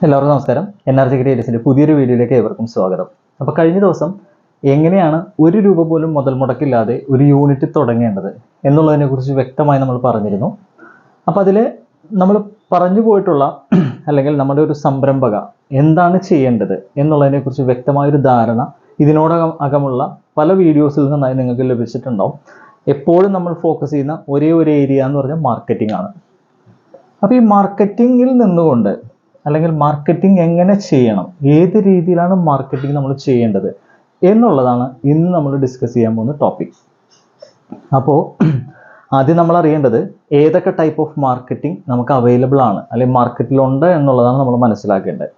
എല്ലാവർക്കും നമസ്കാരം. NRG ക്രിയേറ്റീവ്സിന്റെ പുതിയൊരു വീഡിയോയിലേക്ക് ഏവർക്കും സ്വാഗതം. അപ്പോൾ കഴിഞ്ഞ ദിവസം എങ്ങനെയാണ് ഒരു രൂപ പോലും മുതൽ മുടക്കില്ലാതെ ഒരു യൂണിറ്റ് തുടങ്ങേണ്ടത് എന്നുള്ളതിനെക്കുറിച്ച് വ്യക്തമായി നമ്മൾ പറഞ്ഞിരുന്നു. അപ്പോൾ അതിൽ നമ്മൾ പറഞ്ഞു പോയിട്ടുള്ള അല്ലെങ്കിൽ നമ്മുടെ ഒരു സംരംഭക എന്താണ് ചെയ്യേണ്ടത് എന്നുള്ളതിനെക്കുറിച്ച് വ്യക്തമായൊരു ധാരണ ഇതിനോടകമുള്ള പല വീഡിയോസിൽ നിന്നായി നിങ്ങൾക്ക് ലഭിച്ചിട്ടുണ്ടാവും. എപ്പോഴും നമ്മൾ ഫോക്കസ് ചെയ്യുന്ന ഒരേ ഒരു ഏരിയ എന്ന് പറഞ്ഞാൽ മാർക്കറ്റിംഗ് ആണ്. അപ്പോൾ ഈ മാർക്കറ്റിങ്ങിൽ നിന്നുകൊണ്ട് അല്ലെങ്കിൽ മാർക്കറ്റിംഗ് എങ്ങനെ ചെയ്യണം, ഏത് രീതിയിലാണ് മാർക്കറ്റിംഗ് നമ്മൾ ചെയ്യേണ്ടത് എന്നുള്ളതാണ് ഇന്ന് നമ്മൾ ഡിസ്കസ് ചെയ്യാൻ പോകുന്ന ടോപ്പിക്. അപ്പോൾ ആദ്യം നമ്മൾ അറിയേണ്ടത് ഏതൊക്കെ ടൈപ്പ് ഓഫ് മാർക്കറ്റിംഗ് നമുക്ക് അവൈലബിൾ ആണ് അല്ലെങ്കിൽ മാർക്കറ്റിലുണ്ട് എന്നുള്ളതാണ് നമ്മൾ മനസ്സിലാക്കേണ്ടത്.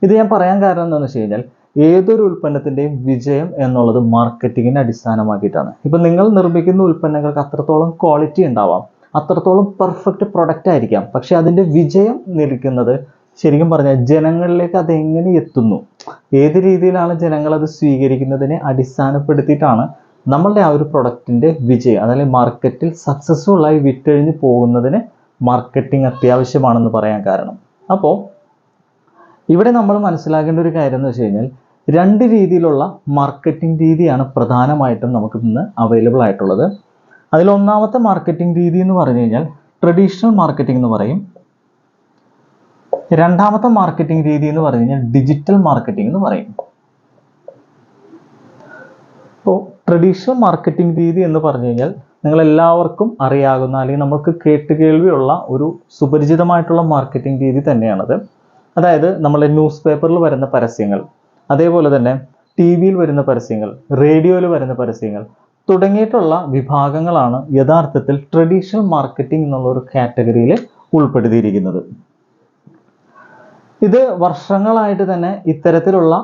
ഇത് ഞാൻ പറയാൻ കാരണം എന്താണെന്ന് വെച്ച് കഴിഞ്ഞാൽ ഏതൊരു ഉൽപ്പന്നത്തിൻ്റെയും വിജയം എന്നുള്ളത് മാർക്കറ്റിങ്ങിനെ അടിസ്ഥാനമാക്കിയിട്ടാണ്. ഇപ്പം നിങ്ങൾ നിർമ്മിക്കുന്ന ഉൽപ്പന്നങ്ങൾക്ക് അത്രത്തോളം ക്വാളിറ്റി ഉണ്ടാവാം, അത്രത്തോളം പെർഫെക്റ്റ് പ്രൊഡക്റ്റ് ആയിരിക്കാം, പക്ഷെ അതിൻ്റെ വിജയം നിൽക്കുന്നത് ശരിക്കും പറഞ്ഞാൽ ജനങ്ങളിലേക്ക് അത് എങ്ങനെ എത്തുന്നു, ഏത് രീതിയിലാണ് ജനങ്ങൾ അത് സ്വീകരിക്കുന്നതിനെ അടിസ്ഥാനപ്പെടുത്തിയിട്ടാണ് നമ്മളുടെ ആ ഒരു പ്രൊഡക്റ്റിൻ്റെ വിജയം, അതായത് മാർക്കറ്റിൽ സക്സസ്ഫുൾ ആയി വിറ്റഴിഞ്ഞ് പോകുന്നതിന് മാർക്കറ്റിംഗ് അത്യാവശ്യമാണെന്ന് പറയാൻ കാരണം. അപ്പോൾ ഇവിടെ നമ്മൾ മനസ്സിലാക്കേണ്ട ഒരു കാര്യം എന്ന് വെച്ച് കഴിഞ്ഞാൽ രണ്ട് രീതിയിലുള്ള മാർക്കറ്റിംഗ് രീതിയാണ് പ്രധാനമായിട്ടും നമുക്ക് ഇന്ന് അവൈലബിൾ ആയിട്ടുള്ളത്. അതിലൊന്നാമത്തെ മാർക്കറ്റിംഗ് രീതി എന്ന് പറഞ്ഞു കഴിഞ്ഞാൽ ട്രഡീഷണൽ മാർക്കറ്റിംഗ് എന്ന് പറയും. രണ്ടാമത്തെ മാർക്കറ്റിംഗ് രീതി എന്ന് പറഞ്ഞു കഴിഞ്ഞാൽ ഡിജിറ്റൽ മാർക്കറ്റിംഗ് എന്ന് പറയും. ഇപ്പോൾ ട്രഡീഷണൽ മാർക്കറ്റിംഗ് രീതി എന്ന് പറഞ്ഞു കഴിഞ്ഞാൽ നിങ്ങൾ എല്ലാവർക്കും അറിയാവുന്ന അല്ലെങ്കിൽ നമുക്ക് കേട്ടുകേൾവിയുള്ള ഒരു സുപരിചിതമായിട്ടുള്ള മാർക്കറ്റിംഗ് രീതി തന്നെയാണത്. അതായത് നമ്മുടെ ന്യൂസ് പേപ്പറിൽ വരുന്ന പരസ്യങ്ങൾ, അതേപോലെ തന്നെ TV-യിൽ വരുന്ന പരസ്യങ്ങൾ, റേഡിയോയിൽ വരുന്ന പരസ്യങ്ങൾ തുടങ്ങിയിട്ടുള്ള വിഭാഗങ്ങളാണ് യഥാർത്ഥത്തിൽ ട്രഡീഷണൽ മാർക്കറ്റിംഗ് എന്നുള്ള ഒരു കാറ്റഗറിയിൽ ഉൾപ്പെടുത്തിയിരിക്കുന്നത്. ഇത് വർഷങ്ങളായിട്ട് തന്നെ ഇത്തരത്തിലുള്ള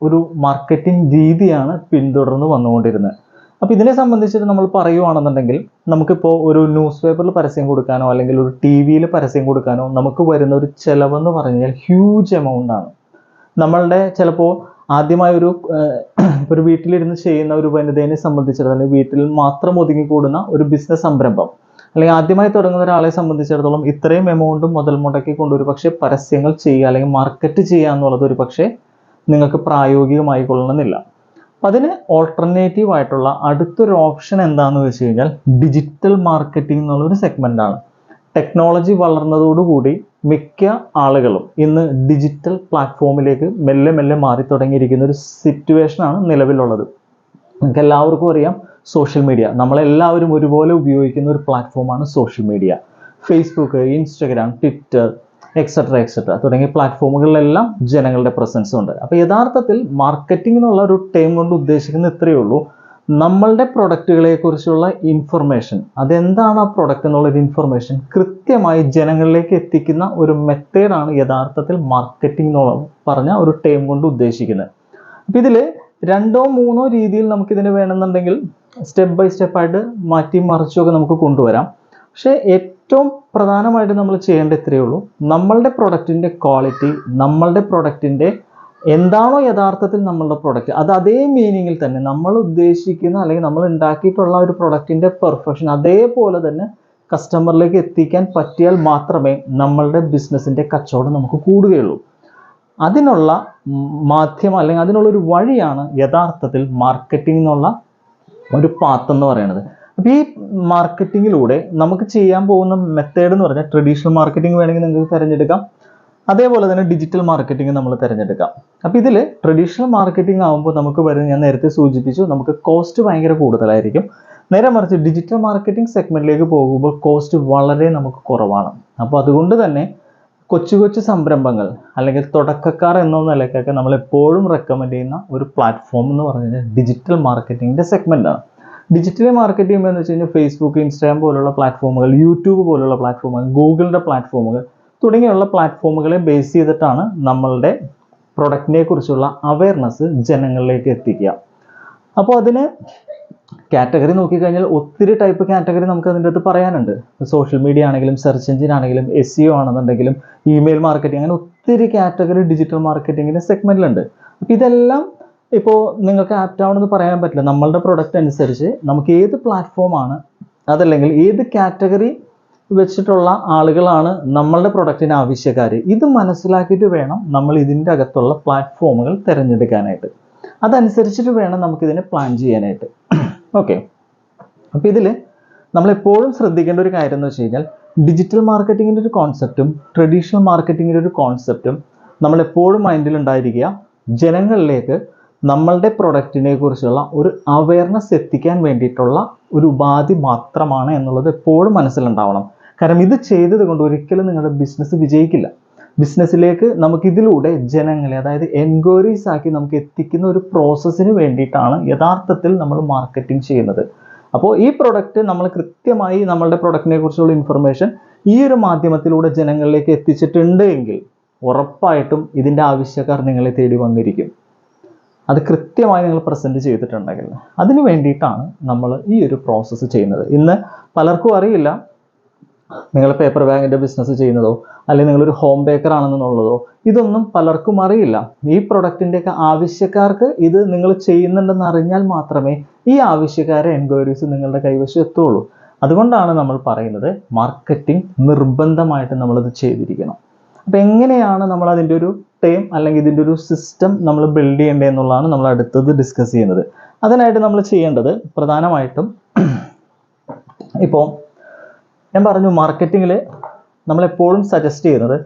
ഒരു മാർക്കറ്റിംഗ് രീതിയാണ് പിന്തുടർന്ന് വന്നുകൊണ്ടിരുന്നത്. അപ്പോൾ ഇതിനെ സംബന്ധിച്ചിട്ട് നമ്മൾ പറയുവാണെന്നുണ്ടെങ്കിൽ നമുക്കിപ്പോൾ ഒരു ന്യൂസ് പേപ്പറിൽ പരസ്യം കൊടുക്കാനോ അല്ലെങ്കിൽ ഒരു TV-യിൽ പരസ്യം കൊടുക്കാനോ നമുക്ക് വരുന്ന ഒരു ചിലവെന്ന് പറഞ്ഞു കഴിഞ്ഞാൽ ഹ്യൂജ് എമൗണ്ട് ആണ്. നമ്മളുടെ ചിലപ്പോൾ ആദ്യമായി ഒരു വീട്ടിലിരുന്ന് ചെയ്യുന്ന ഒരു വനിതയെ സംബന്ധിച്ചിടത്തോളം, വീട്ടിൽ മാത്രം ഒതുങ്ങിക്കൂടുന്ന ഒരു ബിസിനസ് സംരംഭം അല്ലെങ്കിൽ ആദ്യമായി തുടങ്ങുന്ന ഒരാളെ സംബന്ധിച്ചിടത്തോളം ഇത്രയും എമൗണ്ട് മുതൽ മുടക്കിക്കൊണ്ട് ഒരു പക്ഷേ പരസ്യങ്ങൾ ചെയ്യുക അല്ലെങ്കിൽ മാർക്കറ്റ് ചെയ്യുക എന്നുള്ളത് ഒരു പക്ഷേ നിങ്ങൾക്ക് പ്രായോഗികമായി കൊള്ളണമെന്നില്ല. അപ്പം അതിന് ഓൾട്ടർനേറ്റീവ് ആയിട്ടുള്ള അടുത്തൊരു ഓപ്ഷൻ എന്താണെന്ന് വെച്ച് കഴിഞ്ഞാൽ ഡിജിറ്റൽ മാർക്കറ്റിംഗ് എന്നുള്ളൊരു സെഗ്മെൻ്റാണ്. ടെക്നോളജി വളർന്നതോടുകൂടി മിക്ക ആളുകളും ഇന്ന് ഡിജിറ്റൽ പ്ലാറ്റ്ഫോമിലേക്ക് മെല്ലെ മെല്ലെ മാറി തുടങ്ങിയിരിക്കുന്ന ഒരു സിറ്റുവേഷനാണ് നിലവിലുള്ളത്. നിങ്ങൾക്ക് എല്ലാവർക്കും അറിയാം, സോഷ്യൽ മീഡിയ നമ്മളെല്ലാവരും ഒരുപോലെ ഉപയോഗിക്കുന്ന ഒരു പ്ലാറ്റ്ഫോമാണ് social media. Facebook, Instagram, Twitter etcetera തുടങ്ങിയ പ്ലാറ്റ്ഫോമുകളിലെല്ലാം ജനങ്ങളുടെ പ്രസൻസ് ഉണ്ട്. അപ്പോൾ യഥാർത്ഥത്തിൽ മാർക്കറ്റിംഗ് എന്നുള്ള ഒരു ടേം കൊണ്ട് ഉദ്ദേശിക്കുന്നത് ഇത്രയേ ഉള്ളൂ, നമ്മളുടെ പ്രൊഡക്റ്റുകളെ കുറിച്ചുള്ള ഇൻഫർമേഷൻ, അതെന്താണ് ആ പ്രൊഡക്റ്റ് എന്നുള്ളൊരു ഇൻഫർമേഷൻ കൃത്യമായി ജനങ്ങളിലേക്ക് എത്തിക്കുന്ന ഒരു മെത്തേഡാണ് യഥാർത്ഥത്തിൽ മാർക്കറ്റിംഗ് എന്നുള്ള പറഞ്ഞ ഒരു ടേം കൊണ്ട് ഉദ്ദേശിക്കുന്നത്. അപ്പോൾ ഇതിൽ രണ്ടോ മൂന്നോ രീതിയിൽ നമുക്കിതിന് വേണമെന്നുണ്ടെങ്കിൽ സ്റ്റെപ്പ് ബൈ സ്റ്റെപ്പായിട്ട് മാറ്റി മറിച്ചൊക്കെ നമുക്ക് കൊണ്ടുവരാം. പക്ഷേ ഏറ്റവും പ്രധാനമായിട്ട് നമ്മൾ ചെയ്യേണ്ട ഇത്രയേ ഉള്ളൂ, നമ്മളുടെ പ്രൊഡക്റ്റിൻ്റെ ക്വാളിറ്റി, നമ്മളുടെ പ്രൊഡക്റ്റിൻ്റെ എന്താണോ യഥാർത്ഥത്തിൽ നമ്മളുടെ പ്രൊഡക്റ്റ് അത് അതേ മീനിങ്ങിൽ തന്നെ നമ്മൾ ഉദ്ദേശിക്കുന്ന അല്ലെങ്കിൽ നമ്മൾ ഉണ്ടാക്കിയിട്ടുള്ള ഒരു പ്രൊഡക്റ്റിൻ്റെ പെർഫെക്ഷൻ അതേപോലെ തന്നെ കസ്റ്റമറിലേക്ക് എത്തിക്കാൻ പറ്റിയാൽ മാത്രമേ നമ്മളുടെ ബിസിനസ്സിൻ്റെ കച്ചവടം നമുക്ക് കൂടുകയുള്ളൂ. അതിനുള്ള മാധ്യമം അല്ലെങ്കിൽ അതിനുള്ള ഒരു വഴിയാണ് യഥാർത്ഥത്തിൽ മാർക്കറ്റിംഗ് എന്നുള്ള ഒരു പാത്ത് എന്ന് പറയുന്നത്. അപ്പോൾ ഈ മാർക്കറ്റിങ്ങിലൂടെ നമുക്ക് ചെയ്യാൻ പോകുന്ന മെത്തേഡ് എന്ന് പറഞ്ഞാൽ ട്രഡീഷണൽ മാർക്കറ്റിംഗ് വേണമെങ്കിൽ നിങ്ങൾക്ക് തിരഞ്ഞെടുക്കാം, അതേപോലെ തന്നെ ഡിജിറ്റൽ മാർക്കറ്റിംഗ് നമ്മൾ തിരഞ്ഞെടുക്കാം. അപ്പോൾ ഇതിൽ ട്രഡീഷണൽ മാർക്കറ്റിംഗ് ആകുമ്പോൾ നമുക്ക് വരുന്നത്, ഞാൻ നേരത്തെ സൂചിപ്പിച്ചു, നമുക്ക് കോസ്റ്റ് ഭയങ്കര കൂടുതലായിരിക്കും. നേരെ മറിച്ച് ഡിജിറ്റൽ മാർക്കറ്റിംഗ് സെഗ്മെന്റിലേക്ക് പോകുമ്പോൾ കോസ്റ്റ് വളരെ നമുക്ക് കുറവാണ്. അപ്പോൾ അതുകൊണ്ട് തന്നെ കൊച്ചു കൊച്ചു സംരംഭങ്ങൾ അല്ലെങ്കിൽ തുടക്കക്കാർ എന്ന നിലയ്ക്കൊക്കെ നമ്മൾ എപ്പോഴും റെക്കമെൻഡ് ചെയ്യുന്ന ഒരു പ്ലാറ്റ്ഫോം എന്ന് പറഞ്ഞു കഴിഞ്ഞാൽ ഡിജിറ്റൽ മാർക്കറ്റിംഗിൻ്റെ സെഗ്മെൻ്റാണ്. ഡിജിറ്റൽ മാർക്കറ്റിംഗ് എന്ന് വെച്ച് കഴിഞ്ഞാൽ ഫേസ്ബുക്ക്, ഇൻസ്റ്റാഗ്രാം പോലുള്ള പ്ലാറ്റ്ഫോമുകൾ, യൂട്യൂബ് പോലുള്ള പ്ലാറ്റ്ഫോമുകൾ, ഗൂഗിളിൻ്റെ പ്ലാറ്റ്ഫോമുകൾ തുടങ്ങിയുള്ള പ്ലാറ്റ്ഫോമുകളെ ബേസ് ചെയ്തിട്ടാണ് നമ്മളുടെ പ്രൊഡക്റ്റിനെ കുറിച്ചുള്ള അവയർനെസ് ജനങ്ങളിലേക്ക് എത്തിക്കുക. അപ്പോൾ അതിന് കാറ്റഗറി നോക്കിക്കഴിഞ്ഞാൽ ഒത്തിരി ടൈപ്പ് കാറ്റഗറി നമുക്ക് അതിൻ്റെ അടുത്ത് പറയാനുണ്ട്. സോഷ്യൽ മീഡിയ ആണെങ്കിലും സെർച്ച് എഞ്ചിൻ ആണെങ്കിലും SEO ആണെന്നുണ്ടെങ്കിലും ഇമെയിൽ മാർക്കറ്റിംഗ്, അങ്ങനെ ഒത്തിരി കാറ്റഗറി ഡിജിറ്റൽ മാർക്കറ്റിങ്ങിൻ്റെ സെഗ്മെൻറ്റിലുണ്ട്. അപ്പോൾ ഇതെല്ലാം ഇപ്പോൾ നിങ്ങൾക്ക് ആപ്റ്റ് ആവണമെന്ന് പറയാൻ പറ്റില്ല. നമ്മളുടെ പ്രൊഡക്റ്റ് അനുസരിച്ച് നമുക്ക് ഏത് പ്ലാറ്റ്ഫോമാണ് അതല്ലെങ്കിൽ ഏത് കാറ്റഗറി വെച്ചിട്ടുള്ള ആളുകളാണ് നമ്മളുടെ പ്രൊഡക്റ്റിന് ആവശ്യക്കാർ. ഇത് മനസ്സിലാക്കിയിട്ട് വേണം നമ്മൾ ഇതിൻ്റെ അകത്തുള്ള പ്ലാറ്റ്ഫോമുകൾ തിരഞ്ഞെടുക്കാനായിട്ട്. അതനുസരിച്ചിട്ട് വേണം നമുക്കിതിനെ പ്ലാൻ ചെയ്യാനായിട്ട്. ഓക്കെ, അപ്പോൾ ഇതിൽ നമ്മളെപ്പോഴും ശ്രദ്ധിക്കേണ്ട ഒരു കാര്യം എന്ന് വെച്ച് കഴിഞ്ഞാൽ ഡിജിറ്റൽ മാർക്കറ്റിങ്ങിൻ്റെ ഒരു കോൺസെപ്റ്റും ട്രഡീഷണൽ മാർക്കറ്റിങ്ങിൻ്റെ ഒരു കോൺസെപ്റ്റും നമ്മളെപ്പോഴും മൈൻഡിൽ ഉണ്ടായിരിക്കുക. ജനങ്ങളിലേക്ക് നമ്മളുടെ പ്രൊഡക്റ്റിനെ കുറിച്ചുള്ള ഒരു അവയർനെസ് എത്തിക്കാൻ വേണ്ടിയിട്ടുള്ള ഒരു ഉപാധി മാത്രമാണ് എന്നുള്ളത് എപ്പോഴും മനസ്സിലുണ്ടാവണം. കാരണം ഇത് ചെയ്തത് കൊണ്ട് ഒരിക്കലും നിങ്ങളുടെ ബിസിനസ് വിജയിക്കില്ല. ബിസിനസ്സിലേക്ക് നമുക്കിതിലൂടെ ജനങ്ങളെ, അതായത് എൻക്വയറീസ് ആക്കി നമുക്ക് എത്തിക്കുന്ന ഒരു പ്രോസസ്സിന് വേണ്ടിയിട്ടാണ് യഥാർത്ഥത്തിൽ നമ്മൾ മാർക്കറ്റിംഗ് ചെയ്യുന്നത്. അപ്പോൾ ഈ പ്രൊഡക്റ്റ് നമ്മൾ കൃത്യമായി നമ്മളുടെ പ്രൊഡക്റ്റിനെ കുറിച്ചുള്ള ഇൻഫർമേഷൻ ഈ ഒരു മാധ്യമത്തിലൂടെ ജനങ്ങളിലേക്ക് എത്തിച്ചിട്ടുണ്ട് എങ്കിൽ ഉറപ്പായിട്ടും ഇതിൻ്റെ ആവശ്യക്കാർ നിങ്ങളെ തേടി വന്നിരിക്കും. അത് കൃത്യമായി നിങ്ങൾ പ്രസൻറ്റ് ചെയ്തിട്ടുണ്ടെങ്കിൽ. അതിന് വേണ്ടിയിട്ടാണ് നമ്മൾ ഈ ഒരു പ്രോസസ്സ് ചെയ്യുന്നത്. ഇന്ന് പലർക്കും അറിയില്ല നിങ്ങൾ പേപ്പർ ബാഗിൻ്റെ ബിസിനസ് ചെയ്യുന്നതോ അല്ലെങ്കിൽ നിങ്ങളൊരു ഹോം ബേക്കർ ആണെന്നുള്ളതോ ഇതൊന്നും പലർക്കും അറിയില്ല. ഈ പ്രൊഡക്റ്റിൻ്റെയൊക്കെ ആവശ്യക്കാർക്ക് ഇത് നിങ്ങൾ ചെയ്യുന്നുണ്ടെന്ന് അറിഞ്ഞാൽ മാത്രമേ ഈ ആവശ്യക്കാരെ എൻക്വയറീസ് നിങ്ങളുടെ കൈവശം എത്തുള്ളൂ. അതുകൊണ്ടാണ് നമ്മൾ പറയുന്നത് മാർക്കറ്റിംഗ് നിർബന്ധമായിട്ട് നമ്മളത് ചെയ്തിരിക്കണം. അപ്പോൾ എങ്ങനെയാണ് നമ്മൾ അതിൻ്റെ ഒരു ടൈം അല്ലെങ്കിൽ ഇതിൻ്റെ ഒരു സിസ്റ്റം നമ്മൾ ബിൽഡ് ചെയ്യേണ്ടത് എന്നുള്ളതാണ് നമ്മൾ അടുത്തത് ഡിസ്കസ് ചെയ്യുന്നത്. അതിനായിട്ട് നമ്മൾ ചെയ്യേണ്ടത് പ്രധാനമായിട്ടും ഇപ്പോൾ ഞാൻ പറഞ്ഞു മാർക്കറ്റിങ്ങിൽ നമ്മളെപ്പോഴും സജസ്റ്റ് ചെയ്യുന്നത്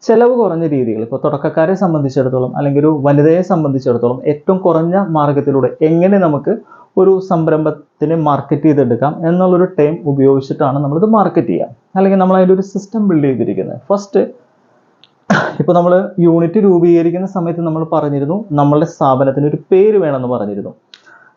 ചിലവ് കുറഞ്ഞ രീതികൾ. ഇപ്പോൾ തുടക്കക്കാരെ സംബന്ധിച്ചിടത്തോളം അല്ലെങ്കിൽ ഒരു വനിതയെ സംബന്ധിച്ചിടത്തോളം ഏറ്റവും കുറഞ്ഞ മാർഗത്തിലൂടെ എങ്ങനെ നമുക്ക് ഒരു സംരംഭത്തിനെ മാർക്കറ്റ് ചെയ്തെടുക്കാം എന്നുള്ളൊരു ടൈം ഉപയോഗിച്ചിട്ടാണ് നമ്മളിത് മാർക്കറ്റ് ചെയ്യുക, അല്ലെങ്കിൽ നമ്മൾ അതിൻ്റെ ഒരു സിസ്റ്റം ബിൽഡ് ചെയ്തിരിക്കുന്നത്. ഫസ്റ്റ് ഇപ്പോൾ നമ്മൾ യൂണിറ്റ് രൂപീകരിക്കുന്ന സമയത്ത് നമ്മൾ പറഞ്ഞിരുന്നു നമ്മളുടെ സ്ഥാപനത്തിന് ഒരു പേര് വേണമെന്ന് പറഞ്ഞിരുന്നു.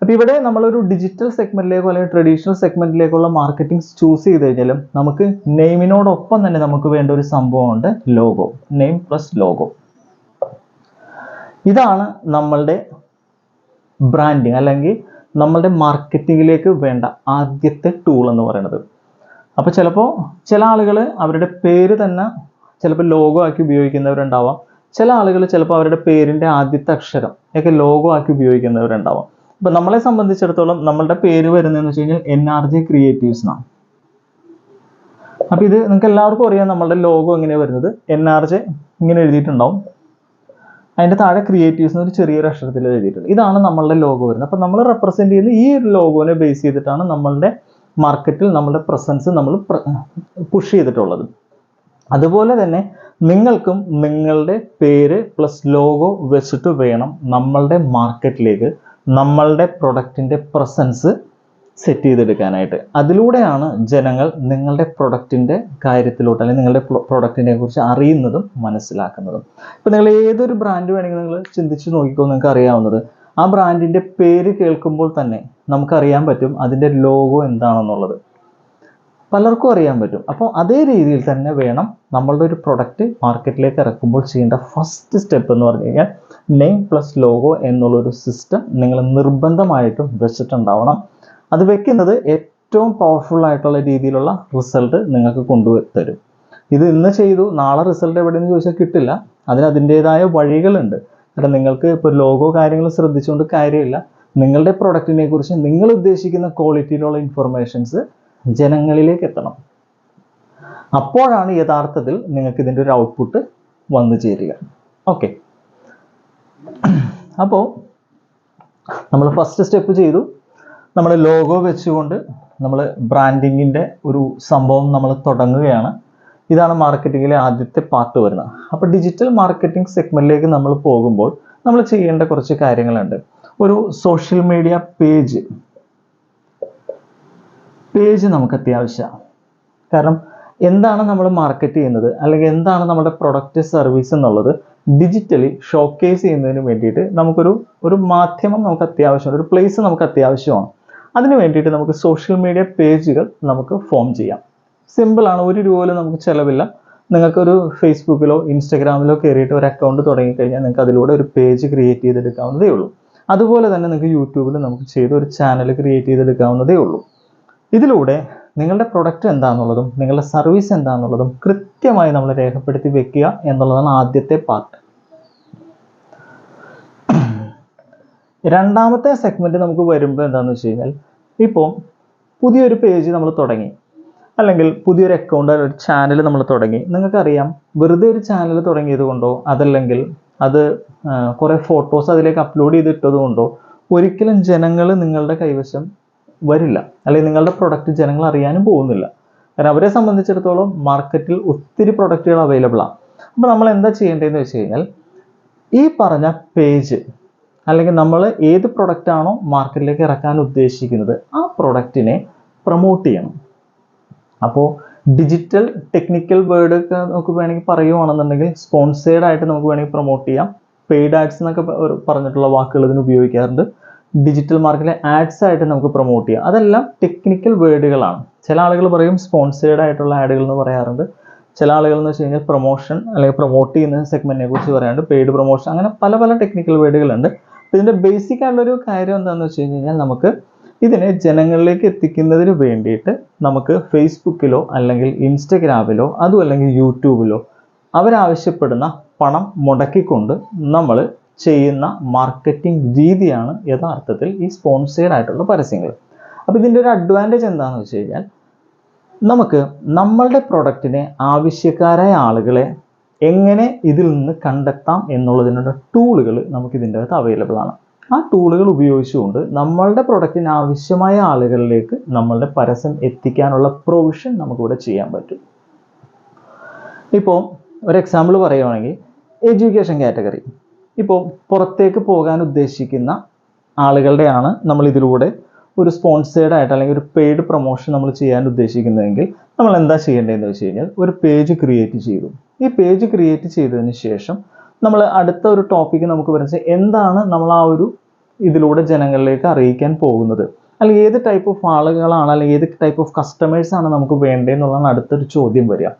അപ്പോൾ ഇവിടെ നമ്മളൊരു ഡിജിറ്റൽ സെഗ്മെന്റിലേക്കോ അല്ലെങ്കിൽ ട്രഡീഷണൽ സെഗ്മെന്റിലേക്കുള്ള മാർക്കറ്റിംഗ് ചൂസ് ചെയ്ത് കഴിഞ്ഞാലും നമുക്ക് നെയിമിനോടൊപ്പം തന്നെ നമുക്ക് വേണ്ട ഒരു സംഭവമുണ്ട്, ലോഗോ. Name plus logo. ഇതാണ് നമ്മളുടെ ബ്രാൻഡിങ് അല്ലെങ്കിൽ നമ്മളുടെ മാർക്കറ്റിങ്ങിലേക്ക് വേണ്ട ആദ്യത്തെ ടൂൾ എന്ന് പറയുന്നത്. അപ്പോൾ ചിലപ്പോൾ ചില ആളുകൾ അവരുടെ പേര് തന്നെ ചിലപ്പോൾ ലോഗോ ആക്കി ഉപയോഗിക്കുന്നവരുണ്ടാവാം. ചില ആളുകൾ ചിലപ്പോൾ അവരുടെ പേരിൻ്റെ ആദ്യത്തെ അക്ഷരം ഒക്കെ ലോഗോ ആക്കി ഉപയോഗിക്കുന്നവരുണ്ടാവാം. ഇപ്പം നമ്മളെ സംബന്ധിച്ചിടത്തോളം നമ്മളുടെ പേര് വരുന്നതെന്ന് വെച്ച് കഴിഞ്ഞാൽ NRJ Creatives എന്നാണ്. അപ്പോൾ ഇത് നിങ്ങൾക്ക് എല്ലാവർക്കും അറിയാം നമ്മളുടെ ലോഗോ എങ്ങനെയാണ് വരുന്നത്. NRJ ഇങ്ങനെ എഴുതിയിട്ടുണ്ടാവും, അതിൻ്റെ താഴെ ക്രിയേറ്റീവ്സ് എന്നൊരു ചെറിയൊരു അക്ഷരത്തിൽ എഴുതിയിട്ടുണ്ട്. ഇതാണ് നമ്മളുടെ ലോഗോ വരുന്നത്. അപ്പോൾ നമ്മൾ റെപ്രസെൻറ്റ് ചെയ്യുന്ന ഈ ഒരു ലോഗോനെ ബേസ് ചെയ്തിട്ടാണ് നമ്മളുടെ മാർക്കറ്റിൽ നമ്മളുടെ പ്രസൻസ് നമ്മൾ പുഷ് ചെയ്തിട്ടുള്ളത്. അതുപോലെ തന്നെ നിങ്ങൾക്കും നിങ്ങളുടെ പേര് പ്ലസ് ലോഗോ വെച്ചിട്ട് വേണം നമ്മളുടെ മാർക്കറ്റിലേക്ക് നമ്മളുടെ പ്രൊഡക്റ്റിൻ്റെ പ്രസൻസ് സെറ്റ് ചെയ്തെടുക്കാനായിട്ട്. അതിലൂടെയാണ് ജനങ്ങൾ നിങ്ങളുടെ പ്രൊഡക്റ്റിൻ്റെ കാര്യത്തിലോട്ട് അല്ലെങ്കിൽ നിങ്ങളുടെ പ്രൊഡക്റ്റിനെ കുറിച്ച് അറിയുന്നതും മനസ്സിലാക്കുന്നതും. ഇപ്പോൾ നിങ്ങൾ ഏതൊരു ബ്രാൻഡ് വേണമെങ്കിൽ നിങ്ങൾ ചിന്തിച്ച് നോക്കിക്കോ, നിങ്ങൾക്ക് അറിയാവുന്നത് ആ ബ്രാൻഡിൻ്റെ പേര് കേൾക്കുമ്പോൾ തന്നെ നമുക്കറിയാൻ പറ്റും അതിൻ്റെ ലോഗോ എന്താണെന്നുള്ളത്. പലർക്കും അറിയാൻ പറ്റും. അപ്പോൾ അതേ രീതിയിൽ തന്നെ വേണം നമ്മളുടെ ഒരു പ്രൊഡക്റ്റ് മാർക്കറ്റിലേക്ക് ഇറക്കുമ്പോൾ ചെയ്യേണ്ട ഫസ്റ്റ് സ്റ്റെപ്പ് എന്ന് പറഞ്ഞു കഴിഞ്ഞാൽ നെയിം പ്ലസ് ലോഗോ എന്നുള്ളൊരു സിസ്റ്റം നിങ്ങൾ നിർബന്ധമായിട്ടും വെച്ചിട്ടുണ്ടാവണം. അത് വെക്കുന്നത് ഏറ്റവും പവർഫുൾ ആയിട്ടുള്ള രീതിയിലുള്ള റിസൾട്ട് നിങ്ങൾക്ക് കൊണ്ടുതരും. ഇത് ഇന്ന് ചെയ്തു നാളെ റിസൾട്ട് എവിടെയെന്ന് ചോദിച്ചാൽ കിട്ടില്ല. അതിൻ്റേതായ വഴികളുണ്ട്. കാരണം നിങ്ങൾക്ക് ഇപ്പോൾ ലോഗോ കാര്യങ്ങൾ ശ്രദ്ധിച്ചുകൊണ്ട് കാര്യമില്ല. നിങ്ങളുടെ പ്രൊഡക്റ്റിനെ കുറിച്ച് നിങ്ങൾ ഉദ്ദേശിക്കുന്ന ക്വാളിറ്റിയിലുള്ള ഇൻഫർമേഷൻസ് ജനങ്ങളിലേക്ക് എത്തണം. അപ്പോഴാണ് യഥാർത്ഥത്തിൽ നിങ്ങൾക്ക് ഇതിൻ്റെ ഒരു ഔട്ട്പുട്ട് വന്നു ചേരുക. ഓക്കെ, അപ്പോൾ നമ്മൾ ഫസ്റ്റ് സ്റ്റെപ്പ് ചെയ്തു. നമ്മൾ ലോഗോ വെച്ചുകൊണ്ട് നമ്മൾ ബ്രാൻഡിങ്ങിൻ്റെ ഒരു സംഭവം നമ്മൾ തുടങ്ങുകയാണ്. ഇതാണ് മാർക്കറ്റിങ്ങിലെ ആദ്യത്തെ പാർട്ട് വരുന്നത്. അപ്പോൾ ഡിജിറ്റൽ മാർക്കറ്റിംഗ് സെഗ്മെന്റിലേക്ക് നമ്മൾ പോകുമ്പോൾ നമ്മൾ ചെയ്യേണ്ട കുറച്ച് കാര്യങ്ങളുണ്ട്. ഒരു സോഷ്യൽ മീഡിയ പേജ് നമുക്ക് അത്യാവശ്യമാണ്. കാരണം എന്താണ് നമ്മൾ മാർക്കറ്റ് ചെയ്യുന്നത് അല്ലെങ്കിൽ എന്താണ് നമ്മുടെ പ്രൊഡക്റ്റ് സർവീസ് എന്നുള്ളത് ഡിജിറ്റലി ഷോക്കേസ് ചെയ്യുന്നതിന് വേണ്ടിയിട്ട് നമുക്കൊരു മാധ്യമം നമുക്ക് അത്യാവശ്യമാണ്, ഒരു പ്ലേസ് നമുക്ക് അത്യാവശ്യമാണ്. അതിന് വേണ്ടിയിട്ട് നമുക്ക് സോഷ്യൽ മീഡിയ പേജുകൾ നമുക്ക് ഫോം ചെയ്യാം. സിമ്പിളാണ്, ഒരു രൂപ പോലും നമുക്ക് ചിലവില്ല. നിങ്ങൾക്കൊരു ഫേസ്ബുക്കിലോ ഇൻസ്റ്റഗ്രാമിലോ കയറിയിട്ട് ഒരു അക്കൗണ്ട് തുടങ്ങിക്കഴിഞ്ഞാൽ നിങ്ങൾക്ക് അതിലൂടെ ഒരു പേജ് ക്രിയേറ്റ് ചെയ്തെടുക്കാവുന്നതേ ഉള്ളൂ. അതുപോലെ തന്നെ നിങ്ങൾക്ക് യൂട്യൂബിൽ നമുക്ക് ചെയ്ത് ഒരു ചാനൽ ക്രിയേറ്റ് ചെയ്തെടുക്കാവുന്നതേ ഉള്ളൂ. ഇതിലൂടെ നിങ്ങളുടെ പ്രൊഡക്റ്റ് എന്താണെന്നുള്ളതും നിങ്ങളുടെ സർവീസ് എന്താണെന്നുള്ളതും കൃത്യമായി നമ്മൾ രേഖപ്പെടുത്തി വെക്കുക എന്നുള്ളതാണ് ആദ്യത്തെ പാർട്ട്. രണ്ടാമത്തെ സെഗ്മെന്റ് നമുക്ക് വരുമ്പോൾ എന്താണെന്ന് വെച്ച് കഴിഞ്ഞാൽ ഇപ്പോൾ പുതിയൊരു പേജ് നമ്മൾ തുടങ്ങി. അല്ലെങ്കിൽ പുതിയൊരു അക്കൗണ്ട് ഒരു ചാനൽ നമ്മൾ തുടങ്ങി. നിങ്ങൾക്കറിയാം, വെറുതെ ഒരു ചാനൽ തുടങ്ങിയത് കൊണ്ടോ അതല്ലെങ്കിൽ അത് കുറേ ഫോട്ടോസ് അതിലേക്ക് അപ്ലോഡ് ചെയ്തിട്ടത് കൊണ്ടോ ഒരിക്കലും ജനങ്ങൾ നിങ്ങളുടെ കൈവശം വരില്ല, അല്ലെങ്കിൽ നിങ്ങളുടെ പ്രൊഡക്റ്റ് ജനങ്ങൾ അറിയാനും പോകുന്നില്ല. കാരണം അവരെ സംബന്ധിച്ചിടത്തോളം മാർക്കറ്റിൽ ഒത്തിരി പ്രൊഡക്റ്റുകൾ അവൈലബിൾ ആണ്. അപ്പോൾ നമ്മൾ എന്താ ചെയ്യേണ്ടതെന്ന് വെച്ച് കഴിഞ്ഞാൽ, ഈ പറഞ്ഞ പേജ് അല്ലെങ്കിൽ നമ്മൾ ഏത് പ്രൊഡക്റ്റ് ആണോ മാർക്കറ്റിലേക്ക് ഇറക്കാൻ ഉദ്ദേശിക്കുന്നത് ആ പ്രൊഡക്റ്റിനെ പ്രൊമോട്ട് ചെയ്യണം. അപ്പോൾ ഡിജിറ്റൽ ടെക്നിക്കൽ വേർഡ് ഒക്കെ നമുക്ക് വേണമെങ്കിൽ പറയുവാണെന്നുണ്ടെങ്കിൽ സ്പോൺസേർഡ് ആയിട്ട് നമുക്ക് വേണമെങ്കിൽ പ്രൊമോട്ട് ചെയ്യാം. പെയ്ഡ് ആഡ്സ് എന്നൊക്കെ പറഞ്ഞിട്ടുള്ള വാക്കുകൾ ഇതിന് ഉപയോഗിക്കാറുണ്ട്. ഡിജിറ്റൽ മാർക്കറ്റിലെ ആഡ്സ് ആയിട്ട് നമുക്ക് പ്രൊമോട്ട് ചെയ്യാം. അതെല്ലാം ടെക്നിക്കൽ വേർഡുകളാണ്. ചില ആളുകൾ പറയും സ്പോൺസേർഡ് ആയിട്ടുള്ള ആഡുകൾ എന്ന് പറയാറുണ്ട്. ചില ആളുകൾ എന്ന് വെച്ച് കഴിഞ്ഞാൽ പ്രൊമോഷൻ അല്ലെങ്കിൽ പ്രൊമോട്ട് ചെയ്യുന്ന സെഗ്മെന്റിനെ കുറിച്ച് പറയാറുണ്ട്, പെയ്ഡ് പ്രൊമോഷൻ, അങ്ങനെ പല പല ടെക്നിക്കൽ വേർഡുകളുണ്ട്. ഇതിൻ്റെ ബേസിക് ആയിട്ടുള്ളൊരു കാര്യം എന്താണെന്ന് വെച്ച് കഴിഞ്ഞാൽ, നമുക്ക് ഇതിനെ ജനങ്ങളിലേക്ക് എത്തിക്കുന്നതിന് വേണ്ടിയിട്ട് നമുക്ക് ഫേസ്ബുക്കിലോ അല്ലെങ്കിൽ ഇൻസ്റ്റഗ്രാമിലോ അതും അല്ലെങ്കിൽ യൂട്യൂബിലോ അവരാവശ്യപ്പെടുന്ന പണം മുടക്കിക്കൊണ്ട് നമ്മൾ ചെയ്യുന്ന മാർക്കറ്റിംഗ് രീതിയാണ് യഥാർത്ഥത്തിൽ ഈ സ്പോൺസേർഡ് ആയിട്ടുള്ള പരസ്യങ്ങൾ. അപ്പോൾ ഇതിൻ്റെ ഒരു അഡ്വാൻറ്റേജ് എന്താണെന്ന് വെച്ച് കഴിഞ്ഞാൽ, നമുക്ക് നമ്മളുടെ പ്രൊഡക്റ്റിനെ ആവശ്യക്കാരായ ആളുകളെ എങ്ങനെ ഇതിൽ നിന്ന് കണ്ടെത്താം എന്നുള്ളതിനുള്ള ടൂളുകൾ നമുക്ക് ഇതിൻ്റെ അകത്ത് അവൈലബിൾ ആണ്. ആ ടൂളുകൾ ഉപയോഗിച്ചുകൊണ്ട് നമ്മളുടെ പ്രൊഡക്റ്റിന് ആവശ്യമായ ആളുകളിലേക്ക് നമ്മളുടെ പരസ്യം എത്തിക്കാനുള്ള പ്രൊവിഷൻ നമുക്കിവിടെ ചെയ്യാൻ പറ്റും. ഇപ്പോൾ ഒരു എക്സാമ്പിൾ പറയുകയാണെങ്കിൽ, എഡ്യൂക്കേഷൻ കാറ്റഗറി. ഇപ്പോൾ പുറത്തേക്ക് പോകാൻ ഉദ്ദേശിക്കുന്ന ആളുകളുടെയാണ് നമ്മൾ ഇതിലൂടെ ഒരു സ്പോൺസേർഡ് ആയിട്ട് അല്ലെങ്കിൽ ഒരു പെയ്ഡ് പ്രൊമോഷൻ നമ്മൾ ചെയ്യാൻ ഉദ്ദേശിക്കുന്നതെങ്കിൽ നമ്മൾ എന്താ ചെയ്യേണ്ടതെന്ന് വെച്ച് കഴിഞ്ഞാൽ, ഒരു പേജ് ക്രിയേറ്റ് ചെയ്തു. ഈ പേജ് ക്രിയേറ്റ് ചെയ്തതിന് ശേഷം നമ്മൾ അടുത്ത ഒരു ടോപ്പിക്ക് നമുക്ക് വരുന്നത് എന്താണ് നമ്മൾ ആ ഒരു ഇതിലൂടെ ജനങ്ങളിലേക്ക് അറിയിക്കാൻ പോകുന്നത്, അല്ലെങ്കിൽ ഏത് ടൈപ്പ് ഓഫ് ആളുകളാണ് അല്ലെങ്കിൽ ഏത് ടൈപ്പ് ഓഫ് കസ്റ്റമേഴ്സാണ് നമുക്ക് വേണ്ടതെന്നുള്ളതാണ് അടുത്തൊരു ചോദ്യം വരിക.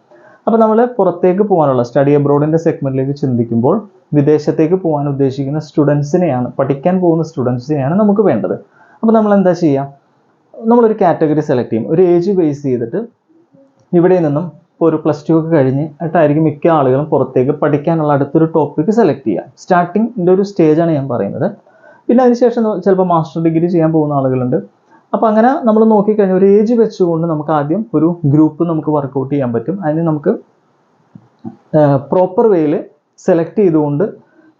അപ്പോൾ നമ്മൾ പുറത്തേക്ക് പോകാനുള്ള സ്റ്റഡി അബ്രോഡിൻ്റെ സെഗ്മെന്റിലേക്ക് ചിന്തിക്കുമ്പോൾ വിദേശത്തേക്ക് പോകാൻ ഉദ്ദേശിക്കുന്ന സ്റ്റുഡൻസിനെയാണ്, പഠിക്കാൻ പോകുന്ന സ്റ്റുഡൻസിനെയാണ് നമുക്ക് വേണ്ടത്. അപ്പോൾ നമ്മൾ എന്താ ചെയ്യുക, നമ്മളൊരു കാറ്റഗറി സെലക്ട് ചെയ്യും. ഒരു ഏജ് ബേസ് ചെയ്തിട്ട് ഇവിടെ നിന്നും ഇപ്പോൾ ഒരു +2 ഒക്കെ കഴിഞ്ഞിട്ടായിരിക്കും മിക്ക ആളുകളും പുറത്തേക്ക് പഠിക്കാനുള്ള അടുത്തൊരു ടോപ്പിക്ക് സെലക്ട് ചെയ്യുക. സ്റ്റാർട്ടിങ്ങിൻ്റെ ഒരു സ്റ്റേജാണ് ഞാൻ പറയുന്നത്. പിന്നെ അതിനുശേഷം ചിലപ്പോൾ മാസ്റ്റർ ഡിഗ്രി ചെയ്യാൻ പോകുന്ന ആളുകളുണ്ട്. അപ്പോൾ അങ്ങനെ നമ്മൾ നോക്കിക്കഴിഞ്ഞാൽ ഒരു ഏജ് വെച്ചുകൊണ്ട് നമുക്ക് ആദ്യം ഒരു ഗ്രൂപ്പ് നമുക്ക് വർക്കൗട്ട് ചെയ്യാൻ പറ്റും. അതിന് നമുക്ക് പ്രോപ്പർ വേയിൽ സെലക്ട് ചെയ്തുകൊണ്ട്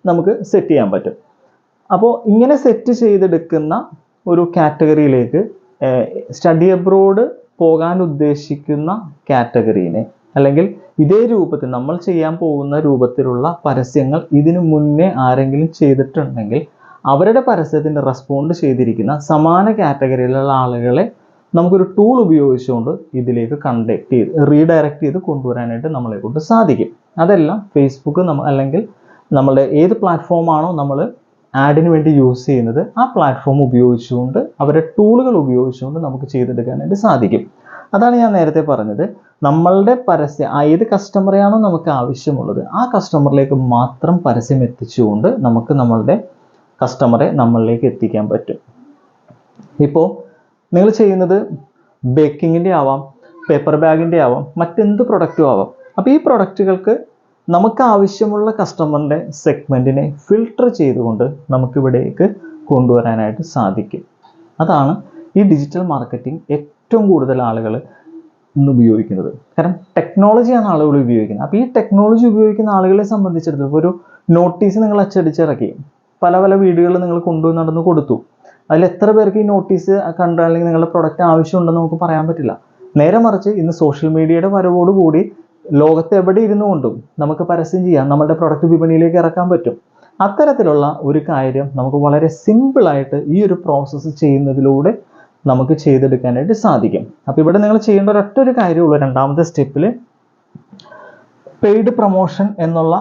നമുക്ക് സെറ്റ് ചെയ്യാൻ പറ്റും. അപ്പോൾ ഇങ്ങനെ സെറ്റ് ചെയ്തെടുക്കുന്ന ഒരു കാറ്റഗറിയിലേക്ക് സ്റ്റഡി അബ്രോഡ് പോകാൻ ഉദ്ദേശിക്കുന്ന കാറ്റഗറീനെ അല്ലെങ്കിൽ ഇതേ രൂപത്തിൽ നമ്മൾ ചെയ്യാൻ പോകുന്ന രൂപത്തിലുള്ള പരസ്യങ്ങൾ ഇതിനു മുന്നേ ആരെങ്കിലും ചെയ്തിട്ടുണ്ടെങ്കിൽ അവരുടെ പരസ്യത്തിന് റെസ്പോണ്ട് ചെയ്തിരിക്കുന്ന സമാന കാറ്റഗറിയിലുള്ള ആളുകളെ നമുക്കൊരു ടൂൾ ഉപയോഗിച്ചുകൊണ്ട് ഇതിലേക്ക് റീഡയറക്റ്റ് ചെയ്ത് കൊണ്ടുവരാനായിട്ട് നമ്മളെ കൊണ്ട് സാധിക്കും. അതെല്ലാം ഫേസ്ബുക്ക് അല്ലെങ്കിൽ നമ്മളുടെ ഏത് പ്ലാറ്റ്ഫോമാണോ നമ്മൾ ആഡിന് വേണ്ടി യൂസ് ചെയ്യുന്നത് ആ പ്ലാറ്റ്ഫോം ഉപയോഗിച്ചുകൊണ്ട് അവരുടെ ടൂളുകൾ ഉപയോഗിച്ചുകൊണ്ട് നമുക്ക് ചെയ്തെടുക്കാനായിട്ട് സാധിക്കും. അതാണ് ഞാൻ നേരത്തെ പറഞ്ഞത്, നമ്മളുടെ പരസ്യം ഏത് കസ്റ്റമറെയാണോ നമുക്ക് ആവശ്യമുള്ളത് ആ കസ്റ്റമറിലേക്ക് മാത്രം പരസ്യം എത്തിച്ചുകൊണ്ട് നമുക്ക് നമ്മളുടെ കസ്റ്റമറെ നമ്മളിലേക്ക് എത്തിക്കാൻ പറ്റും. ഇപ്പോൾ നിങ്ങൾ ചെയ്യുന്നത് ബേക്കിങ്ങിൻ്റെ ആവാം, പേപ്പർ ബാഗിൻ്റെ ആവാം, മറ്റെന്ത് പ്രൊഡക്റ്റും ആവാം. അപ്പോൾ ഈ പ്രൊഡക്റ്റുകൾക്ക് നമുക്ക് ആവശ്യമുള്ള കസ്റ്റമറിൻ്റെ സെഗ്മെൻറ്റിനെ ഫിൽട്ടർ ചെയ്തുകൊണ്ട് നമുക്കിവിടേക്ക് കൊണ്ടുവരാനായിട്ട് സാധിക്കും. അതാണ് ഈ ഡിജിറ്റൽ മാർക്കറ്റിംഗ് ഏറ്റവും കൂടുതൽ ആളുകൾ ഇന്ന് ഉപയോഗിക്കുന്നത്. കാരണം ടെക്നോളജിയാണ് ആളുകൾ ഉപയോഗിക്കുന്നത്. അപ്പോൾ ഈ ടെക്നോളജി ഉപയോഗിക്കുന്ന ആളുകളെ സംബന്ധിച്ചിടത്തോളം ഒരു നോട്ടീസ് നിങ്ങൾ അച്ചടിച്ചിറക്കി, പല പല വീടുകൾ നിങ്ങൾ കൊണ്ടുപോയി നടന്ന് കൊടുത്തു. അതിൽ എത്ര പേർക്ക് ഈ നോട്ടീസ് കണ്ട അല്ലെങ്കിൽ നിങ്ങളുടെ പ്രൊഡക്റ്റ് ആവശ്യമുണ്ടെന്ന് നമുക്ക് പറയാൻ പറ്റില്ല. നേരെ മറിച്ച് ഇന്ന് സോഷ്യൽ മീഡിയയുടെ വരവോടുകൂടി ലോകത്ത് എവിടെ ഇരുന്നുകൊണ്ടും നമുക്ക് പരസ്യം ചെയ്യാം, നമ്മുടെ പ്രൊഡക്റ്റ് വിപണിയിലേക്ക് ഇറക്കാൻ പറ്റും. അത്തരത്തിലുള്ള ഒരു കാര്യം നമുക്ക് വളരെ സിമ്പിളായിട്ട് ഈ ഒരു പ്രോസസ്സ് ചെയ്യുന്നതിലൂടെ നമുക്ക് ചെയ്തെടുക്കാനായിട്ട് സാധിക്കും. അപ്പോൾ ഇവിടെ നിങ്ങൾ ചെയ്യേണ്ട ഒരൊറ്റൊരു കാര്യമുള്ളൂ. രണ്ടാമത്തെ സ്റ്റെപ്പിൽ പെയ്ഡ് പ്രൊമോഷൻ എന്നുള്ള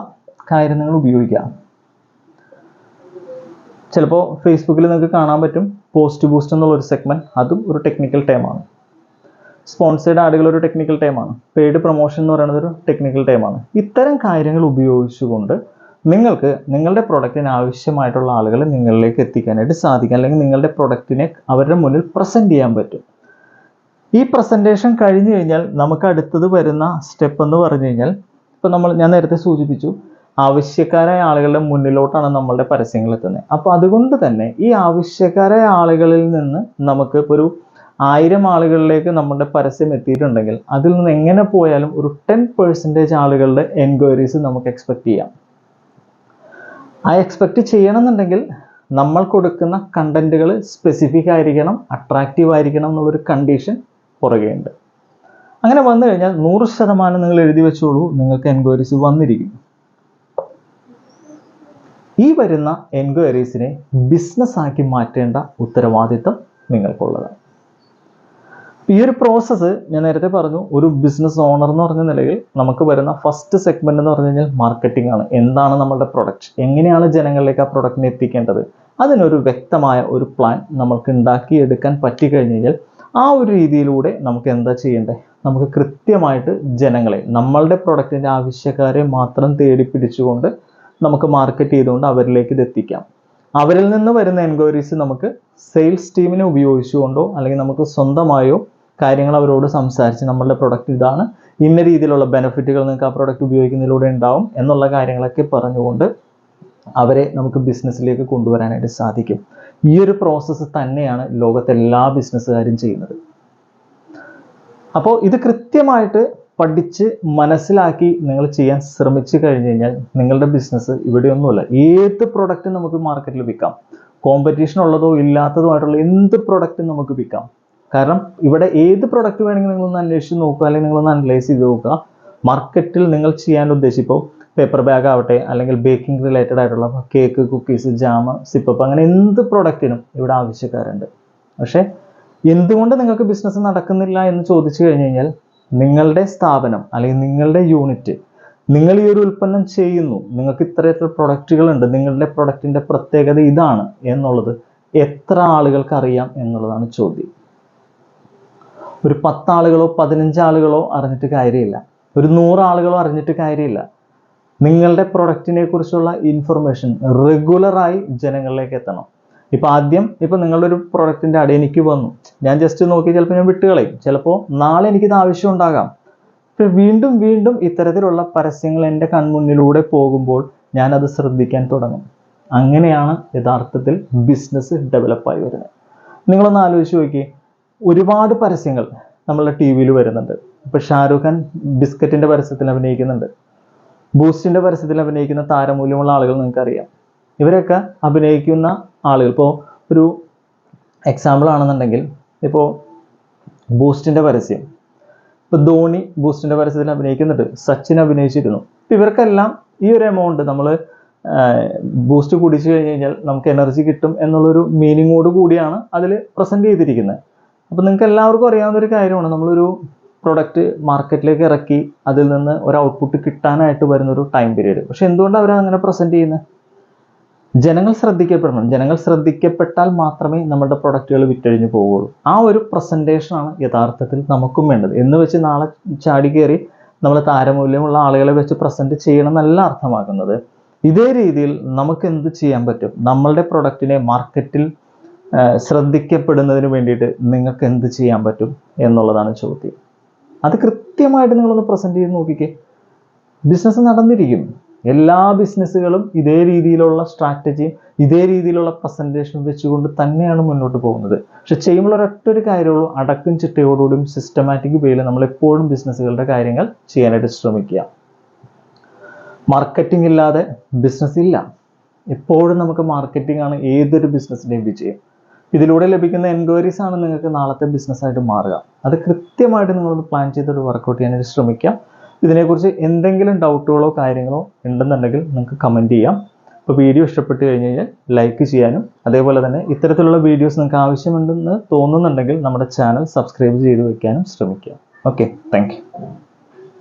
കാര്യം നിങ്ങൾ ഉപയോഗിക്കുക. ചിലപ്പോൾ ഫേസ്ബുക്കിൽ നിങ്ങൾക്ക് കാണാൻ പറ്റും പോസ്റ്റ് ബൂസ്റ്റ് എന്നുള്ള ഒരു സെഗ്മെന്റ്, അതും ഒരു ടെക്നിക്കൽ ടൈമാണ്. സ്പോൺസേഡ് ആഡുകൾ ഒരു ടെക്നിക്കൽ ടൈമാണ്. പെയ്ഡ് പ്രൊമോഷൻ എന്ന് പറയുന്നത് ഒരു ടെക്നിക്കൽ ടൈമാണ്. ഇത്തരം കാര്യങ്ങൾ ഉപയോഗിച്ചുകൊണ്ട് നിങ്ങൾക്ക് നിങ്ങളുടെ പ്രൊഡക്റ്റിന് ആവശ്യമായിട്ടുള്ള ആളുകളെ നിങ്ങളിലേക്ക് എത്തിക്കാനായിട്ട് സാധിക്കും, അല്ലെങ്കിൽ നിങ്ങളുടെ പ്രൊഡക്റ്റിനെ അവരുടെ മുന്നിൽ പ്രസൻറ്റ് ചെയ്യാൻ പറ്റും. ഈ പ്രസൻറ്റേഷൻ കഴിഞ്ഞു കഴിഞ്ഞാൽ നമുക്ക് അടുത്തത് വരുന്ന സ്റ്റെപ്പ് എന്ന് പറഞ്ഞു കഴിഞ്ഞാൽ, ഇപ്പോൾ ഞാൻ നേരത്തെ സൂചിപ്പിച്ചു ആവശ്യക്കാരായ ആളുകളുടെ മുന്നിലോട്ടാണ് നമ്മളുടെ പരസ്യങ്ങൾ എത്തുന്നത്. അപ്പോൾ അതുകൊണ്ട് തന്നെ ഈ ആവശ്യക്കാരായ ആളുകളിൽ നിന്ന് നമുക്ക് ഇപ്പോൾ ഒരു 1000 ആളുകളിലേക്ക് നമ്മുടെ പരസ്യം എത്തിയിട്ടുണ്ടെങ്കിൽ അതിൽ നിന്ന് എങ്ങനെ പോയാലും ഒരു 10% ആളുകളുടെ എൻക്വയറീസ് നമുക്ക് എക്സ്പെക്ട് ചെയ്യാം. ആ എക്സ്പെക്ട് ചെയ്യണമെന്നുണ്ടെങ്കിൽ നമ്മൾ കൊടുക്കുന്ന കണ്ടന്റുകൾ സ്പെസിഫിക് ആയിരിക്കണം, അട്രാക്റ്റീവ് ആയിരിക്കണം എന്നുള്ളൊരു കണ്ടീഷൻ പുറകെയുണ്ട്. അങ്ങനെ വന്നു കഴിഞ്ഞാൽ 100% നിങ്ങൾ എഴുതി വെച്ചോളൂ, നിങ്ങൾക്ക് എൻക്വയറീസ് വന്നിരിക്കും. ഈ വരുന്ന എൻക്വയറീസിനെ ബിസിനസ് ആക്കി മാറ്റേണ്ട ഉത്തരവാദിത്തം നിങ്ങൾക്കുള്ളതാണ്. ഈ ഒരു പ്രോസസ്സ് ഞാൻ നേരത്തെ പറഞ്ഞു, ഒരു ബിസിനസ് ഓണർ എന്ന് പറഞ്ഞ നിലയിൽ നമുക്ക് വരുന്ന ഫസ്റ്റ് സെഗ്മെന്റ് എന്ന് പറഞ്ഞു കഴിഞ്ഞാൽ മാർക്കറ്റിംഗ് ആണ്. എന്താണ് നമ്മുടെ പ്രൊഡക്റ്റ്, എങ്ങനെയാണ് ജനങ്ങളിലേക്ക് ആ പ്രൊഡക്റ്റിനെ എത്തിക്കേണ്ടത്, അതിനൊരു വ്യക്തമായ ഒരു പ്ലാൻ നമുക്ക് ഉണ്ടാക്കിയെടുക്കാൻ പറ്റിക്കഴിഞ്ഞു കഴിഞ്ഞാൽ ആ ഒരു രീതിയിലൂടെ നമുക്ക് എന്താ ചെയ്യേണ്ടത്, നമുക്ക് കൃത്യമായിട്ട് ജനങ്ങളെ, നമ്മളുടെ പ്രൊഡക്റ്റിൻ്റെ ആവശ്യക്കാരെ മാത്രം തേടി പിടിച്ചുകൊണ്ട് നമുക്ക് മാർക്കറ്റ് ചെയ്തുകൊണ്ട് അവരിലേക്ക് ഇത് എത്തിക്കാം. അവരിൽ നിന്ന് വരുന്ന എൻക്വയറീസ് നമുക്ക് സെയിൽസ് ടീമിനെ ഉപയോഗിച്ചുകൊണ്ടോ അല്ലെങ്കിൽ നമുക്ക് സ്വന്തമായോ കാര്യങ്ങൾ അവരോട് സംസാരിച്ച് നമ്മളുടെ പ്രൊഡക്റ്റ് ഇതാണ്, ഇന്ന രീതിയിലുള്ള ബെനിഫിറ്റുകൾ നിങ്ങൾക്ക് ആ പ്രൊഡക്റ്റ് ഉപയോഗിക്കുന്നതിലൂടെ ഉണ്ടാവും എന്നുള്ള കാര്യങ്ങളൊക്കെ പറഞ്ഞുകൊണ്ട് അവരെ നമുക്ക് ബിസിനസ്സിലേക്ക് കൊണ്ടുവരാനായിട്ട് സാധിക്കും. ഈ ഒരു പ്രോസസ്സ് തന്നെയാണ് ലോകത്തെ എല്ലാ ബിസിനസ്സുകാരും ചെയ്യുന്നത്. അപ്പോൾ ഇത് കൃത്യമായിട്ട് പഠിച്ച് മനസ്സിലാക്കി നിങ്ങൾ ചെയ്യാൻ ശ്രമിച്ചു കഴിഞ്ഞു കഴിഞ്ഞാൽ നിങ്ങളുടെ ബിസിനസ് ഇവിടെയൊന്നുമല്ല, ഏത് പ്രൊഡക്റ്റ് നമുക്ക് മാർക്കറ്റിൽ വിൽക്കാം. കോമ്പറ്റീഷൻ ഉള്ളതോ ഇല്ലാത്തതോ ആയിട്ടുള്ള എന്ത് പ്രൊഡക്റ്റും നമുക്ക് വിൽക്കാം. കാരണം ഇവിടെ ഏത് പ്രൊഡക്റ്റ് വേണമെങ്കിൽ നിങ്ങളൊന്ന് അന്വേഷിച്ച് നോക്കുക, അല്ലെങ്കിൽ നിങ്ങളൊന്ന് അനലൈസ് ചെയ്ത് നോക്കുക. മാർക്കറ്റിൽ നിങ്ങൾ ചെയ്യാൻ ഉദ്ദേശിപ്പോൾ പേപ്പർ ബാഗ് ആവട്ടെ, അല്ലെങ്കിൽ ബേക്കിംഗ് റിലേറ്റഡ് ആയിട്ടുള്ള കേക്ക്, കുക്കീസ്, ജാം, സിപ്പപ്പ്, അങ്ങനെ എന്ത് പ്രൊഡക്റ്റിനും ഇവിടെ ആവശ്യക്കാരുണ്ട്. പക്ഷേ എന്തുകൊണ്ട് നിങ്ങൾക്ക് ബിസിനസ് നടക്കുന്നില്ല എന്ന് ചോദിച്ചു കഴിഞ്ഞു കഴിഞ്ഞാൽ നിങ്ങളുടെ സ്ഥാപനം അല്ലെങ്കിൽ നിങ്ങളുടെ യൂണിറ്റ്, നിങ്ങൾ ഈ ഒരു ഉൽപ്പന്നം ചെയ്യുന്നു, നിങ്ങൾക്ക് ഇത്ര പ്രൊഡക്റ്റുകളുണ്ട്, നിങ്ങളുടെ പ്രൊഡക്റ്റിൻ്റെ പ്രത്യേകത ഇതാണ് എന്നുള്ളത് എത്ര ആളുകൾക്ക് അറിയാം എന്നുള്ളതാണ് ചോദ്യം. ഒരു 10 ആളുകളോ 15 ആളുകളോ അറിഞ്ഞിട്ട് കാര്യമില്ല, ഒരു 100 ആളുകളോ അറിഞ്ഞിട്ട് കാര്യമില്ല. നിങ്ങളുടെ പ്രൊഡക്റ്റിനെ കുറിച്ചുള്ള ഇൻഫർമേഷൻ റെഗുലറായി ജനങ്ങളിലേക്ക് എത്തണം. ഇപ്പം നിങ്ങളുടെ ഒരു പ്രൊഡക്റ്റിൻ്റെ അടി എനിക്ക് വന്നു, ഞാൻ ജസ്റ്റ് നോക്കി ചിലപ്പോൾ ഞാൻ വിട്ടുകളയും, ചിലപ്പോൾ നാളെ എനിക്കിത് ആവശ്യം ഉണ്ടാകാം. ഇപ്പം വീണ്ടും വീണ്ടും ഇത്തരത്തിലുള്ള പരസ്യങ്ങൾ എൻ്റെ കൺമുന്നിലൂടെ പോകുമ്പോൾ ഞാനത് ശ്രദ്ധിക്കാൻ തുടങ്ങും. അങ്ങനെയാണ് യഥാർത്ഥത്തിൽ ബിസിനസ് ഡെവലപ്പായി വരുന്നത്. നിങ്ങളൊന്ന് ആലോചിച്ച് നോക്കി, ഒരുപാട് പരസ്യങ്ങൾ നമ്മളുടെ ടി വിയിൽ വരുന്നുണ്ട്. ഇപ്പോൾ ഷാരൂഖ് ഖാൻ ബിസ്ക്കറ്റിൻ്റെ പരസ്യത്തിൽ അഭിനയിക്കുന്നുണ്ട്, ബൂസ്റ്റിൻ്റെ പരസ്യത്തിൽ അഭിനയിക്കുന്ന താരമൂല്യമുള്ള ആളുകൾ നിങ്ങൾക്കറിയാം. ഇവരൊക്കെ അഭിനയിക്കുന്ന ആളുകൾ, ഇപ്പോൾ ഒരു എക്സാമ്പിൾ ആണെന്നുണ്ടെങ്കിൽ, ഇപ്പോൾ ബൂസ്റ്റിൻ്റെ പരസ്യം, ഇപ്പോൾ ധോണി ബൂസ്റ്റിൻ്റെ പരസ്യത്തിൽ അഭിനയിക്കുന്നുണ്ട്, സച്ചിൻ അഭിനയിച്ചിരുന്നു. ഇവർക്കെല്ലാം ഈ ഒരു എമൗണ്ട് നമ്മൾ ബൂസ്റ്റ് കുടിച്ചു കഴിഞ്ഞ് കഴിഞ്ഞാൽ നമുക്ക് എനർജി കിട്ടും എന്നുള്ളൊരു മീനിങ്ങോട് കൂടിയാണ് അതിൽ പ്രസൻറ്റ് ചെയ്തിരിക്കുന്നത്. അപ്പോൾ നിങ്ങൾക്ക് എല്ലാവർക്കും അറിയാവുന്ന ഒരു കാര്യമാണ്, നമ്മളൊരു പ്രൊഡക്റ്റ് മാർക്കറ്റിലേക്ക് ഇറക്കി അതിൽ നിന്ന് ഒരു ഔട്ട്പുട്ട് കിട്ടാനായിട്ട് വരുന്നൊരു ടൈം പീരീഡ്. പക്ഷെ എന്തുകൊണ്ടാണ് അവരങ്ങനെ പ്രസൻറ്റ് ചെയ്യുന്നത്? ജനങ്ങൾ ശ്രദ്ധിക്കപ്പെടണം. ജനങ്ങൾ ശ്രദ്ധിക്കപ്പെട്ടാൽ മാത്രമേ നമ്മുടെ പ്രൊഡക്റ്റുകൾ വിറ്റഴിഞ്ഞു പോവുകയുള്ളൂ. ആ ഒരു പ്രസൻറ്റേഷനാണ് യഥാർത്ഥത്തിൽ നമുക്കും വേണ്ടത്. എന്ന് വെച്ച് നാളെ ചാടി കയറി നമ്മൾ താരമൂല്യമുള്ള ആളുകളെ വെച്ച് പ്രസൻറ്റ് ചെയ്യണം എന്നല്ല അർത്ഥമാക്കുന്നത്. ഇതേ രീതിയിൽ നമുക്ക് എന്ത് ചെയ്യാൻ പറ്റും, നമ്മളുടെ പ്രൊഡക്റ്റിനെ മാർക്കറ്റിൽ ശ്രദ്ധിക്കപ്പെടുന്നതിന് വേണ്ടിയിട്ട് നിങ്ങൾക്ക് എന്ത് ചെയ്യാൻ പറ്റും എന്നുള്ളതാണ് ചോദ്യം. അത് കൃത്യമായിട്ട് നിങ്ങളൊന്ന് പ്രസൻറ്റ് ചെയ്ത് നോക്കിക്കേ, ബിസിനസ് നടന്നിരിക്കും. എല്ലാ ബിസിനസ്സുകളും ഇതേ രീതിയിലുള്ള സ്ട്രാറ്റജിയും ഇതേ രീതിയിലുള്ള പ്രസൻറ്റേഷൻ വെച്ചുകൊണ്ട് തന്നെയാണ് മുന്നോട്ട് പോകുന്നത്. പക്ഷെ ചെയ്യുമ്പോൾ ഒരൊറ്റൊരു കാര്യമുള്ളൂ, അടക്കും ചിട്ടയോടുകൂടിയും സിസ്റ്റമാറ്റിക് വേയിൽ നമ്മൾ എപ്പോഴും ബിസിനസ്സുകളുടെ കാര്യങ്ങൾ ചെയ്യാനായിട്ട് ശ്രമിക്കുക. മാർക്കറ്റിംഗ് ഇല്ലാതെ ബിസിനസ് ഇല്ല. എപ്പോഴും നമുക്ക് മാർക്കറ്റിംഗ് ആണ് ഏതൊരു ബിസിനസ്സിൻ്റെയും വിജയം. ഇതിലൂടെ ലഭിക്കുന്ന എൻക്വയറീസ് ആണ് നിങ്ങൾക്ക് നാളത്തെ ബിസിനസ്സായിട്ട് മാറുക. അത് കൃത്യമായിട്ട് നിങ്ങളൊന്ന് പ്ലാൻ ചെയ്തൊരു വർക്കൗട്ട് ചെയ്യാനായിട്ട് ശ്രമിക്കാം. ഇതിനെക്കുറിച്ച് എന്തെങ്കിലും ഡൗട്ടുകളോ കാര്യങ്ങളോ ഉണ്ടെന്നുണ്ടെങ്കിൽ നിങ്ങൾക്ക് കമൻറ്റ് ചെയ്യാം. അപ്പോൾ വീഡിയോ ഇഷ്ടപ്പെട്ട് കഴിഞ്ഞ് കഴിഞ്ഞാൽ ലൈക്ക് ചെയ്യാനും, അതേപോലെ തന്നെ ഇത്തരത്തിലുള്ള വീഡിയോസ് നിങ്ങൾക്ക് ആവശ്യമുണ്ടെന്ന് തോന്നുന്നുണ്ടെങ്കിൽ നമ്മുടെ ചാനൽ സബ്സ്ക്രൈബ് ചെയ്ത് വയ്ക്കാനും ശ്രമിക്കുക. Okay, thank you.